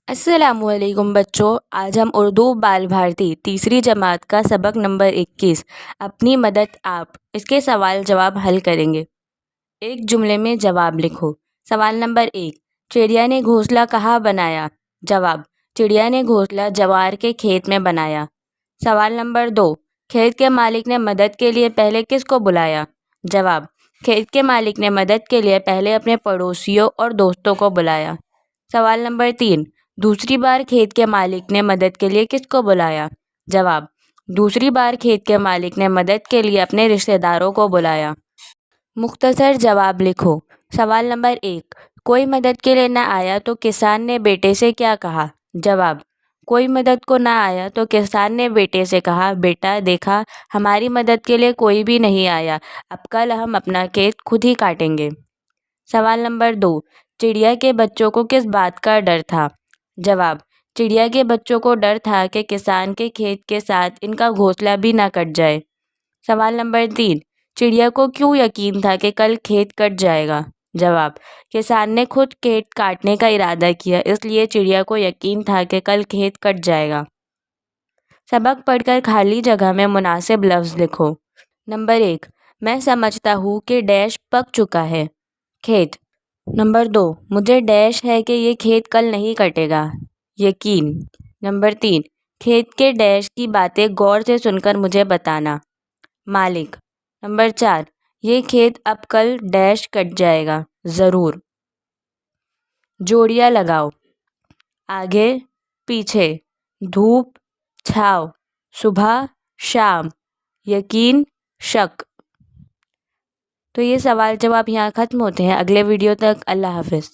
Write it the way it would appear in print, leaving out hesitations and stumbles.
السلام علیکم بچوں، آج ہم اردو بال بھارتی تیسری جماعت کا سبق نمبر 21 اپنی مدد آپ اس کے سوال جواب حل کریں گے۔ ایک جملے میں جواب لکھو۔ سوال نمبر 1، چڑیا نے گھونسلہ کہاں بنایا؟ جواب، چڑیا نے گھونسلہ جوار کے کھیت میں بنایا۔ سوال نمبر 2، کھیت کے مالک نے مدد کے لیے پہلے کس کو بلایا؟ جواب، کھیت کے مالک نے مدد کے لیے پہلے اپنے پڑوسیوں اور دوستوں کو بلایا۔ سوال نمبر 3، دوسری بار کھیت کے مالک نے مدد کے لیے کس کو بلایا؟ جواب، دوسری بار کھیت کے مالک نے مدد کے لیے اپنے رشتہ داروں کو بلایا۔ مختصر جواب لکھو۔ سوال نمبر 1، کوئی مدد کے لیے نہ آیا تو کسان نے بیٹے سے کیا کہا؟ جواب، کوئی مدد کو نہ آیا تو کسان نے بیٹے سے کہا، بیٹا دیکھا ہماری مدد کے لیے کوئی بھی نہیں آیا، اب کل ہم اپنا کھیت خود ہی کاٹیں گے۔ سوال نمبر 2، چڑیا کے بچوں کو کس بات کا ڈر تھا؟ جواب، چڑیا کے بچوں کو ڈر تھا کہ کسان کے کھیت کے ساتھ ان کا گھونسلہ بھی نہ کٹ جائے۔ سوال نمبر 3، چڑیا کو کیوں یقین تھا کہ کل کھیت کٹ جائے گا؟ جواب، کسان نے خود کھیت کاٹنے کا ارادہ کیا، اس لیے چڑیا کو یقین تھا کہ کل کھیت کٹ جائے گا۔ سبق پڑھ کر خالی جگہ میں مناسب لفظ لکھو۔ نمبر 1، میں سمجھتا ہوں کہ ڈیش پک چکا ہے۔ کھیت۔ نمبر 2، مجھے ڈیش ہے کہ یہ کھیت کل نہیں کٹے گا۔ یقین۔ نمبر 3، کھیت کے ڈیش کی باتیں غور سے سن کر مجھے بتانا۔ مالک۔ نمبر 4، یہ کھیت اب کل ڈیش کٹ جائے گا، ضرور۔ جوڑیاں لگاؤ۔ آگے، پیچھے، دھوپ، چھاؤ، صبح، شام، یقین، شک۔ تو یہ سوال جواب یہاں ختم ہوتے ہیں۔ اگلے ویڈیو تک اللہ حافظ۔